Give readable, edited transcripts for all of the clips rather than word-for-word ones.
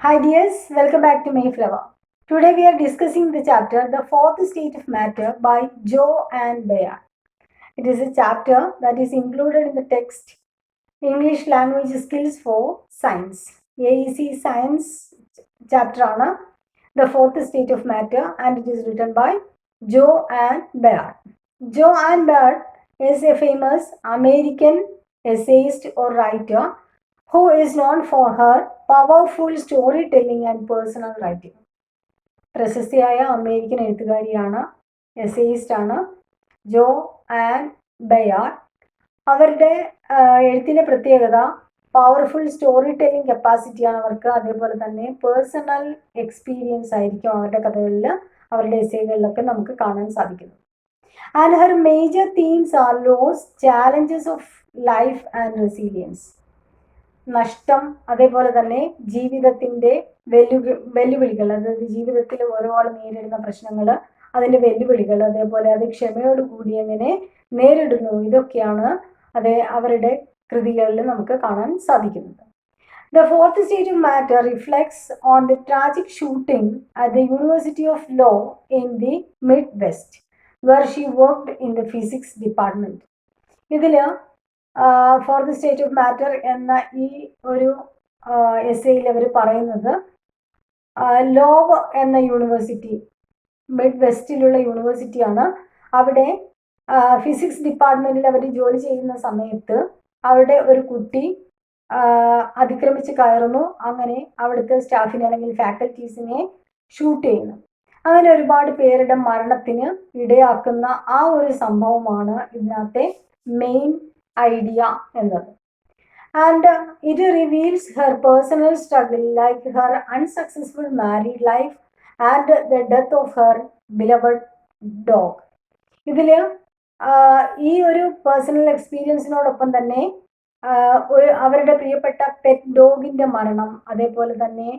Hi dears, welcome back to Mayflower. Today we are discussing the chapter The Fourth State of Matter by Joe and Bayard. It is a chapter that is included in the text English Language Skills for Science. AEC Science chapter ആണ് The Fourth State of Matter and it is written by Joe and Bayard. Joe and Bayard is a famous American essayist or writer who is known for her powerful storytelling and personal writing. പ്രശസ്തിയായ American എഴുത്തുകാരിയാണ്, essayist ആണ് Jo and Baird. അവരുടെ എഴുത്തിൻ്റെ പ്രത്യേകത powerful story telling കപ്പാസിറ്റിയാണ് അവർക്ക്. അതേപോലെ തന്നെ personal experience ആയിരിക്കും അവരുടെ കഥകളിൽ, അവരുടെ എസ്സേകളിലൊക്കെ നമുക്ക് കാണാൻ സാധിക്കുന്നത്. And her major themes are loss, challenges of life and resilience. നഷ്ടം, അതേപോലെ തന്നെ ജീവിതത്തിൻ്റെ വെല്ലുവിളികൾ, അതായത് ജീവിതത്തിൽ ഓരോ ആൾ നേരിടുന്ന പ്രശ്നങ്ങൾ, അതിൻ്റെ വെല്ലുവിളികൾ, അതേപോലെ അത് ക്ഷമയോട് കൂടി എങ്ങനെ നേരിടുന്നു, ഇതൊക്കെയാണ് അവരുടെ കൃതികളിൽ നമുക്ക് കാണാൻ സാധിക്കുന്നത്. The fourth state of matter reflects on the tragic shooting at the University of Law in the Midwest, where she worked in the physics department. ഇതിൽ for the state of matter എന്ന ഈ ഒരു എസ്സേയിൽ അവർ പറയുന്നത് ലോവ് എന്ന university, mid വെസ്റ്റിലുള്ള യൂണിവേഴ്സിറ്റിയാണ്. അവിടെ physics ഡിപ്പാർട്ട്മെൻറ്റിൽ അവർ ജോലി ചെയ്യുന്ന സമയത്ത് അവിടെ ഒരു കുട്ടി അതിക്രമിച്ച് കയറുന്നു. അങ്ങനെ അവിടുത്തെ സ്റ്റാഫിനെ അല്ലെങ്കിൽ ഫാക്കൽറ്റീസിനെ ഷൂട്ട് ചെയ്യുന്നു. അങ്ങനെ ഒരുപാട് പേരുടെ മരണത്തിന് ഇടയാക്കുന്ന ആ ഒരു സംഭവമാണ് ഇതിനകത്തെ മെയിൻ ഐഡിയ എന്നത്. And it reveals her personal struggle, like her unsuccessful married life and the death of her beloved dog. ഇതിൽ ഈ ഒരു പേഴ്സണൽ എക്സ്പീരിയൻസിനോടൊപ്പം തന്നെ അവരുടെ പ്രിയപ്പെട്ട പെറ്റ് ഡോഗിൻ്റെ മരണം, അതേപോലെ തന്നെ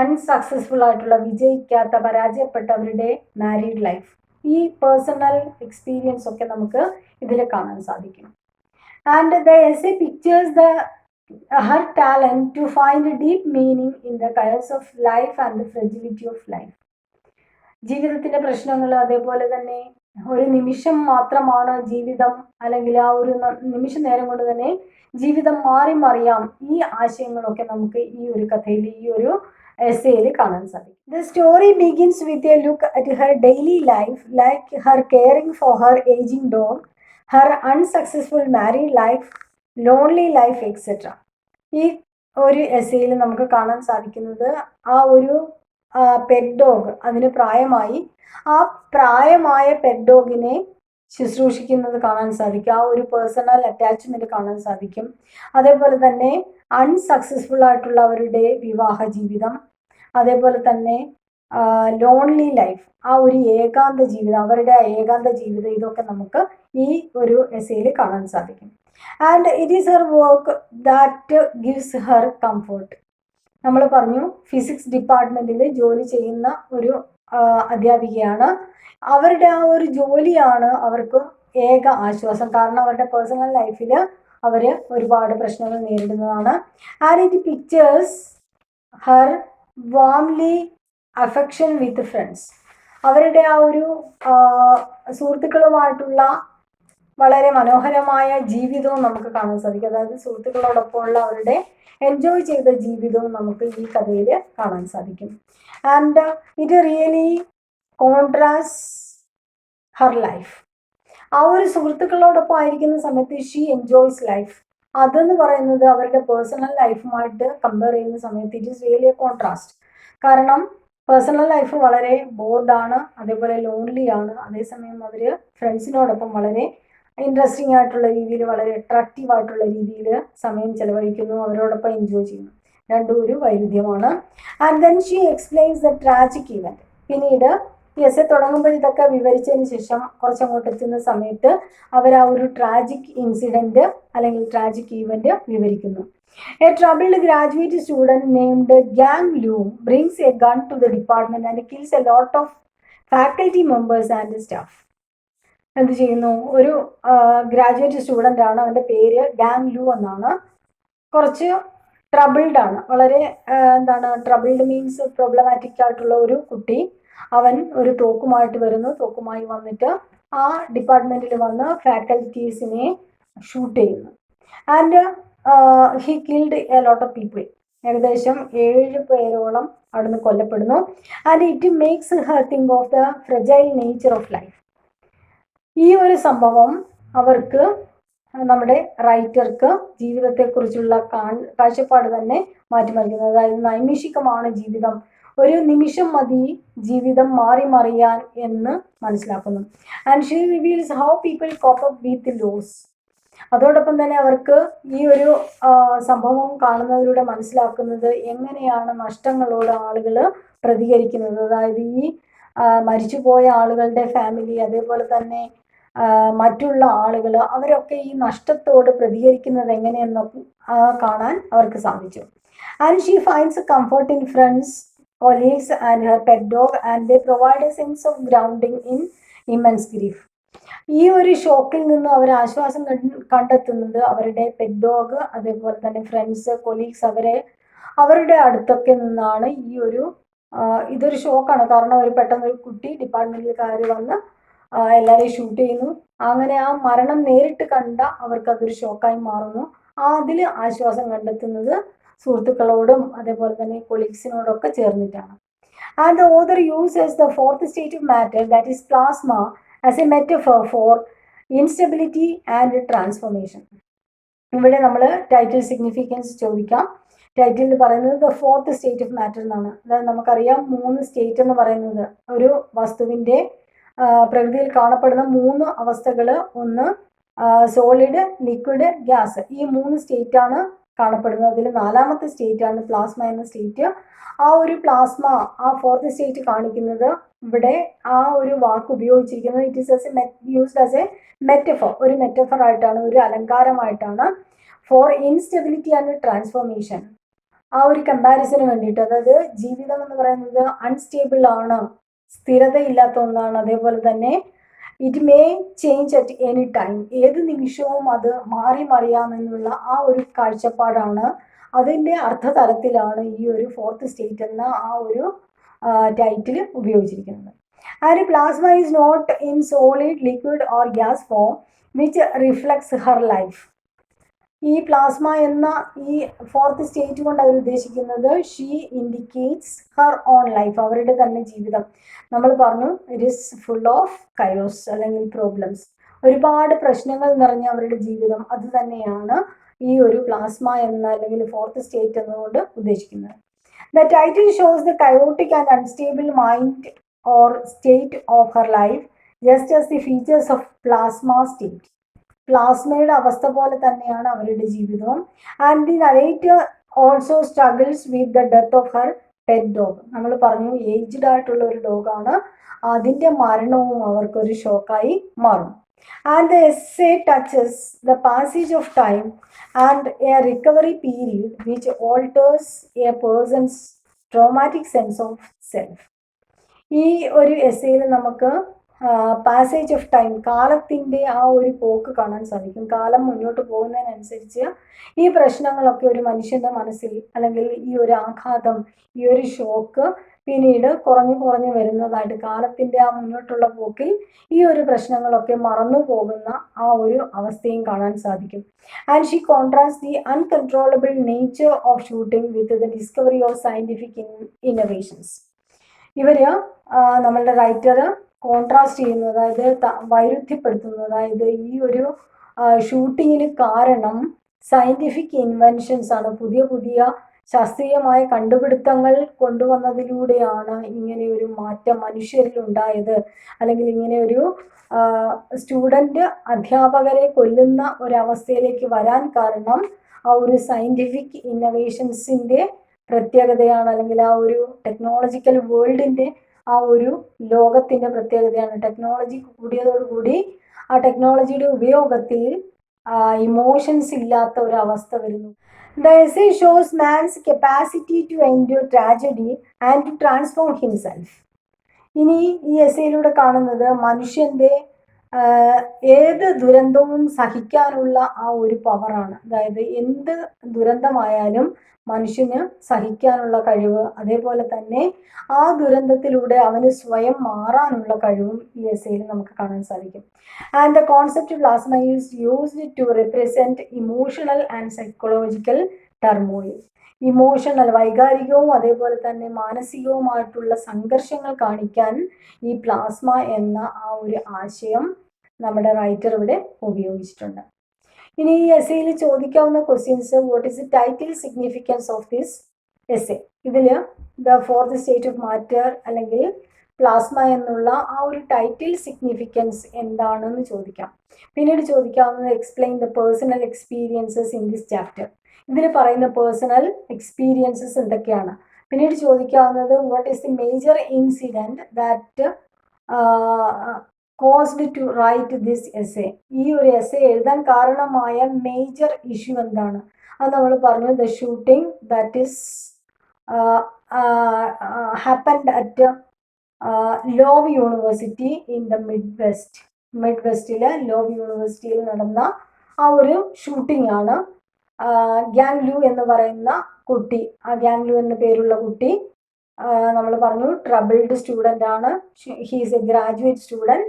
അൺസക്സസ്ഫുൾ ആയിട്ടുള്ള, വിജയിക്കാത്ത, പരാജയപ്പെട്ട അവരുടെ മാരീഡ് ലൈഫ്, ഈ പേഴ്സണൽ എക്സ്പീരിയൻസ് ഒക്കെ നമുക്ക് ഇതിൽ കാണാൻ സാധിക്കും. And the essay pictures her talent to find a deep meaning in the chaos of life and the fragility of life. ജീവിതത്തിൻ്റെ പ്രശ്നങ്ങൾ, അതേപോലെ തന്നെ ഒരു നിമിഷം മാത്രമാണ് ജീവിതം, അല്ലെങ്കിൽ ആ ഒരു നിമിഷ നേരം കൊണ്ട് തന്നെ ജീവിതം മാറി മറിയാം, ഈ ആശയങ്ങളൊക്കെ നമുക്ക് ഈ ഒരു കഥയിൽ, ഈ ഒരു എസ്സേയിൽ കാണാൻ സാധിക്കും. The story begins with a look at her daily life, like her caring for her aging dog, her unsuccessful married life, lonely life, etc. ഈ ഒരു എസ്സേയിൽ നമുക്ക് കാണാൻ സാധിക്കുന്നത് ആ ഒരു പെറ്റ് ഡോഗ്, അതിന് പ്രായമായി, ആ പ്രായമായ പെറ്റ് ഡോഗിനെ ശുശ്രൂഷിക്കുന്നത് കാണാൻ സാധിക്കും. ആ ഒരു പേഴ്സണൽ അറ്റാച്ച്മെൻറ്റ് കാണാൻ സാധിക്കും. അതേപോലെ തന്നെ അൺസക്സസ്ഫുൾ ആയിട്ടുള്ള അവരുടെ വിവാഹ ജീവിതം, അതേപോലെ തന്നെ ലോൺലി ലൈഫ്, ആ ഒരു ഏകാന്ത ജീവിതം, അവരുടെ ഏകാന്ത ജീവിതം, ഇതൊക്കെ നമുക്ക് ഈ ഒരു എസ്സേയിൽ കാണാൻ സാധിക്കും. And it is her work that gives her comfort. നമ്മൾ പറഞ്ഞു, ഫിസിക്സ് ഡിപ്പാർട്ട്മെൻറ്റിൽ ജോലി ചെയ്യുന്ന ഒരു അധ്യാപികയാണ്. അവരുടെ ആ ഒരു ജോലിയാണ് അവർക്ക് ഏക ആശ്വാസം. കാരണം അവരുടെ പേഴ്സണൽ ലൈഫിൽ അവർ ഒരുപാട് പ്രശ്നങ്ങൾ നേരിടുന്നതാണ്. And it pictures her warmly affection with friends. അവരുടെ ആ ഒരു സുഹൃത്തുക്കളുമായിട്ടുള്ള വളരെ മനോഹരമായ ജീവിതവും നമുക്ക് കാണാൻ സാധിക്കും. അതായത് സുഹൃത്തുക്കളോടൊപ്പമുള്ള അവരുടെ എൻജോയ് ചെയ്ത ജീവിതവും നമുക്ക് ഈ കഥയിൽ കാണാൻ സാധിക്കും. And it really contrast her life. ആ ഒരു സുഹൃത്തുക്കളോടൊപ്പം ആയിരിക്കുന്ന സമയത്ത് ഷീ എൻജോയ്സ് ലൈഫ്. അതെന്ന് പറയുന്നത് അവരുടെ പേഴ്സണൽ ലൈഫുമായിട്ട് കമ്പയർ ചെയ്യുന്ന സമയത്ത് it is really A contrast. കാരണം പേഴ്സണൽ ലൈഫ് വളരെ ബോർഡാണ്, അതേപോലെ ലോൺലി ആണ്. അതേസമയം അവർ ഫ്രണ്ട്സിനോടൊപ്പം വളരെ ഇൻട്രസ്റ്റിംഗ് ആയിട്ടുള്ള രീതിയിൽ, വളരെ അട്രാക്റ്റീവ് ആയിട്ടുള്ള രീതിയിൽ സമയം ചെലവഴിക്കുന്നു, അവരോടൊപ്പം എൻജോയ് ചെയ്യുന്നു. രണ്ടും ഒരു വൈരുദ്ധ്യമാണ്. And then she explains the tragic event. പിന്നീട് എസ്സേ തുടങ്ങുമ്പോൾ ഇതൊക്കെ വിവരിച്ചതിന് ശേഷം കുറച്ചങ്ങോട്ട് എത്തുന്ന സമയത്ത് അവർ ആ ഒരു ട്രാജിക് ഇൻസിഡൻറ്റ് അല്ലെങ്കിൽ ട്രാജിക് ഈവൻറ്റ് വിവരിക്കുന്നു. A troubled graduate student named Gang Lu brings a gun to the department and kills a lot of faculty members and staff. എന്ത് ചെയ്യുന്നു, ഒരു ഗ്രാജുവേറ്റ് സ്റ്റുഡൻ്റ് ആണ്, അവൻ്റെ പേര് ഗാങ് ലു എന്നാണ്. കുറച്ച് ട്രബിൾഡ് ആണ്, വളരെ എന്താണ് ട്രബിൾഡ് മീൻസ് പ്രോബ്ലമാറ്റിക് ആയിട്ടുള്ള ഒരു കുട്ടി. അവൻ ഒരു തോക്കുമായിട്ട് വരുന്നു, തോക്കുമായി വന്നിട്ട് ആ ഡിപ്പാർട്ട്മെന്റിൽ വന്ന് ഫാക്കൽറ്റീസിനെ ഷൂട്ട് ചെയ്യുന്നു. And he killed a lot of people. ഏകദേശം 7 പേരോളം അവിടുന്ന് കൊല്ലപ്പെടുന്നു. And it makes her think of the fragile nature of life. ഈ ഒരു സംഭവം അവർക്ക്, നമ്മുടെ റൈറ്റർക്ക് ജീവിതത്തെക്കുറിച്ചുള്ള കാഴ്ചപ്പാട് തന്നെ മാറ്റിമറിക്കുന്നത്. അതായത് നൈമിഷികമാണ് ജീവിതം, ഒരു നിമിഷം മതി ജീവിതം മാറി മറിയാൻ എന്ന് മനസ്സിലാക്കുന്നു. And she reveals how people cope up with loss. അതോടൊപ്പം തന്നെ അവർക്ക് ഈ ഒരു സംഭവം കാണുന്നതിലൂടെ മനസ്സിലാക്കുന്നത് എങ്ങനെയാണ് നഷ്ടങ്ങളോട് ആളുകൾ പ്രതികരിക്കുന്നത്. അതായത് ഈ മരിച്ചുപോയ ആളുകളുടെ ഫാമിലി, അതേപോലെ തന്നെ മറ്റുള്ള ആളുകൾ, അവരൊക്കെ ഈ നഷ്ടത്തോട് പ്രതികരിക്കുന്നത് എങ്ങനെയെന്നൊക്കെ കാണാൻ അവർക്ക് സാധിച്ചു. And she finds comfort in friends, colleagues and her pet dog, and they provide A sense of grounding in immense grief. ഈ ഒരു ഷോക്കിൽ നിന്ന് അവർ ആശ്വാസം കണ്ടെത്തുന്നത് അവരുടെ പെറ്റ് ഡോഗ്, അതേപോലെ തന്നെ ഫ്രണ്ട്സ്, കൊളീഗ്സ്, അവരുടെ അടുത്തൊക്കെ നിന്നാണ്. ഈ ഒരു ഇതൊരു ഷോക്കാണ്. കാരണം ഒരു പെട്ടെന്ന് ഒരു കുട്ടി ഡിപ്പാർട്ട്മെന്റിൽ കയറി വന്ന് എല്ലാവരെയും ഷൂട്ട് ചെയ്യുന്നു. അങ്ങനെ ആ മരണം നേരിട്ട് കണ്ട അവർക്ക് അതൊരു ഷോക്കായി മാറുന്നു. അതിൽ ആശ്വാസം കണ്ടെത്തുന്നത് സുഹൃത്തുക്കളോടും അതേപോലെ തന്നെ കൊളീഗ്സിനോടൊക്കെ ചേർന്നിട്ടാണ്. And the author uses the fourth state of matter, that is plasma, as a metaphor for instability and transformation. ഇവിടെ നമ്മൾ ടൈറ്റിൽ സിഗ്നിഫിക്കൻസ് ചോദിക്കാം. ടൈറ്റിൽ പറയുന്നത് the fourth state of matter എന്നാണ്. അതായത് നമുക്കറിയാം 3 സ്റ്റേറ്റ് എന്ന് പറയുന്നത് ഒരു വസ്തുവിൻ്റെ പ്രകൃതിയിൽ കാണപ്പെടുന്ന 3 അവസ്ഥകൾ. ഒന്ന് സോളിഡ്, ലിക്വിഡ്, ഗ്യാസ്. ഈ 3 സ്റ്റേറ്റാണ് കാണപ്പെടുന്നത്. അതിൽ 4ാമത്തെ സ്റ്റേറ്റ് ആണ് പ്ലാസ്മ എന്ന സ്റ്റേറ്റ്. ആ ഒരു പ്ലാസ്മ, ആ ഫോർത്ത് സ്റ്റേറ്റ് കാണിക്കുന്നത് ഇവിടെ ആ ഒരു വാക്ക് ഉപയോഗിച്ചിരിക്കുന്നത് it is used as a metaphor, ഒരു മെറ്റഫോർ ആയിട്ടാണ്, ഒരു അലങ്കാരമായിട്ടാണ്. ഫോർ ഇൻസ്റ്റെബിലിറ്റി ആൻഡ് ട്രാൻസ്ഫോർമേഷൻ, ആ ഒരു കമ്പാരിസന് വേണ്ടിയിട്ട്. അതായത് ജീവിതം എന്ന് പറയുന്നത് അൺസ്റ്റേബിൾ ആണ്, സ്ഥിരതയില്ലാത്ത ഒന്നാണ്. അതേപോലെ തന്നെ it may change at any time, ഏത് നിമിഷവും അത് മാറി മറിയാമെന്നുള്ള ആ ഒരു കാഴ്ചപ്പാടാണ്, അതിൻ്റെ അർത്ഥതലത്തിലാണ് ഈ ഒരു ഫോർത്ത് സ്റ്റേറ്റ് എന്ന ആ ഒരു ടൈറ്റിൽ ഉപയോഗിച്ചിരിക്കുന്നത്. And plasma is not in solid, liquid or gas form which reflects her life. ഈ പ്ലാസ്മ എന്ന ഈ ഫോർത്ത് സ്റ്റേറ്റ് കൊണ്ട് അവർ ഉദ്ദേശിക്കുന്നത് she indicates her own life, അവരുടെ തന്നെ ജീവിതം. നമ്മൾ പറഞ്ഞു it is full of chaos അല്ലെങ്കിൽ പ്രോബ്ലംസ്, ഒരുപാട് പ്രശ്നങ്ങൾ നിറഞ്ഞ അവരുടെ ജീവിതം. അത് തന്നെയാണ് ഈ ഒരു പ്ലാസ്മ എന്ന അല്ലെങ്കിൽ ഫോർത്ത് സ്റ്റേറ്റ് എന്നുകൊണ്ട് ഉദ്ദേശിക്കുന്നത്. The title shows the chaotic and unstable mind or state of her life just as the features of plasma state. പ്ലാസ്മയുടെ അവസ്ഥ പോലെ തന്നെയാണ് അവരുടെ ജീവിതവും. And the narrator also struggles with the death of her pet dog. നമ്മൾ പറഞ്ഞു aged ആയിട്ടുള്ള ഒരു ഡോഗാണ്, അതിൻ്റെ മരണവും അവർക്കൊരു ഷോക്കായി മാറും. And the essay touches the passage of time and A recovery period which alters a person's traumatic sense of self. ഈ ഒരു എസ്സേയിൽ നമുക്ക് പാസേജ് ഓഫ് ടൈം, കാലത്തിൻ്റെ ആ ഒരു പോക്ക് കാണാൻ സാധിക്കും. കാലം മുന്നോട്ട് പോകുന്നതിനനുസരിച്ച് ഈ പ്രശ്നങ്ങളൊക്കെ ഒരു മനുഷ്യൻ്റെ മനസ്സിൽ, അല്ലെങ്കിൽ ഈ ഒരു ആഘാതം, ഈ ഒരു ഷോക്ക് പിന്നീട് കുറഞ്ഞു വരുന്നതായിട്ട്, കാലത്തിൻ്റെ ആ മുന്നോട്ടുള്ള പോക്കിൽ ഈ ഒരു പ്രശ്നങ്ങളൊക്കെ മറന്നു പോകുന്ന ആ ഒരു അവസ്ഥയും കാണാൻ സാധിക്കും. And she contrast the uncontrollable nature of shooting with the discovery of scientific innovations. ഇവർ നമ്മളുടെ റൈറ്റർ കോൺട്രാസ്റ്റ് ചെയ്യുന്നു, അതായത് വൈരുദ്ധ്യപ്പെടുത്തുന്നു. അതായത് ഈ ഒരു ഷൂട്ടിങ്ങിന് കാരണം സയൻറ്റിഫിക് ഇൻവെൻഷൻസ് ആണ്, പുതിയ ശാസ്ത്രീയമായ കണ്ടുപിടുത്തങ്ങൾ കൊണ്ടുവന്നതിലൂടെയാണ് ഇങ്ങനെ ഒരു മാറ്റം മനുഷ്യരിൽ ഉണ്ടായത്. അല്ലെങ്കിൽ ഇങ്ങനെ ഒരു സ്റ്റുഡൻറ്റ് അധ്യാപകരെ കൊല്ലുന്ന ഒരവസ്ഥയിലേക്ക് വരാൻ കാരണം ആ ഒരു സയൻറ്റിഫിക് ഇന്നോവേഷൻസിൻ്റെ പ്രത്യേകതയാണ്, അല്ലെങ്കിൽ ആ ഒരു ടെക്നോളജിക്കൽ വേൾഡിൻ്റെ, ആ ഒരു ലോകത്തിൻ്റെ പ്രത്യേകതയാണ്. ടെക്നോളജി കൂടിയതോടുകൂടി ആ ടെക്നോളജിയുടെ ഉപയോഗത്തിൽ ഇമോഷൻസ് ഇല്ലാത്ത ഒരു അവസ്ഥ വരുന്നു. The essay shows man's capacity to endure tragedy and to transform himself. ഇനി ഈ എസ്സേയിലൂടെ കാണുന്നത് മനുഷ്യൻ്റെ ഏത് ദുരന്തവും സഹിക്കാനുള്ള ആ ഒരു പവറാണ്. അതായത് എന്ത് ദുരന്തമായാലും മനുഷ്യന് സഹിക്കാനുള്ള കഴിവ്, അതേപോലെ തന്നെ ആ ദുരന്തത്തിലൂടെ അവന് സ്വയം മാറാനുള്ള കഴിവും ഈ എസ്സേയിൽ നമുക്ക് കാണാൻ സാധിക്കും. And the concept plasma is used to represent emotional and psychological turmoil. Emotional, വൈകാരികവും അതേപോലെ തന്നെ മാനസികവുമായിട്ടുള്ള സംഘർഷങ്ങൾ കാണിക്കാൻ ഈ പ്ലാസ്മ എന്ന ആ ഒരു ആശയം നമ്മുടെ റൈറ്റർ ഇവിടെ ഉപയോഗിച്ചിട്ടുണ്ട്. ഇനി ഈ എസ്സേയിൽ ചോദിക്കാവുന്ന questions: what is the title significance of this essay? ഇതിൽ the fourth state of matter അല്ലെങ്കിൽ പ്ലാസ്മ എന്നുള്ള ആ ഒരു ടൈറ്റിൽ സിഗ്നിഫിക്കൻസ് എന്താണെന്ന് ചോദിക്കാം. പിന്നീട് ചോദിക്കാവുന്നത് explain the personal experiences in this chapter. ഇതിൽ പറയുന്ന പേഴ്സണൽ എക്സ്പീരിയൻസസ് എന്തൊക്കെയാണ്? പിന്നീട് ചോദിക്കാവുന്നത് what is the major incident that caused to write this essay. ഈ ഒരു എസ്സേ എഴുതാൻ കാരണമായ മേജർ ഇഷ്യൂ എന്താണ്? അത് നമ്മൾ പറഞ്ഞു, the shooting that is happened at Iowa university in the mid വെസ്റ്റിലെ ലോവ് യൂണിവേഴ്സിറ്റിയിൽ നടന്ന ആ ഒരു ഷൂട്ടിംഗ് ആണ്. ഗ്യാങ് ലു എന്ന് പറയുന്ന കുട്ടി, ആ ഗ്യാങ് ലു എന്ന പേരുള്ള കുട്ടി നമ്മൾ പറഞ്ഞു ട്രബിൾഡ് സ്റ്റുഡൻ്റ് ആണ്. He's a graduate student.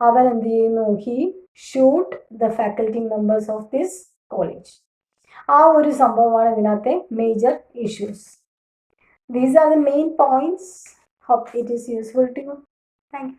അവൻ എന്ത് ചെയ്യുന്നു? He shoot the faculty members of this college. ആ ഒരു സംഭവമാണ് ഇതിനകത്തെ major issues. These are the main points. Hope it is useful to you. Thank U.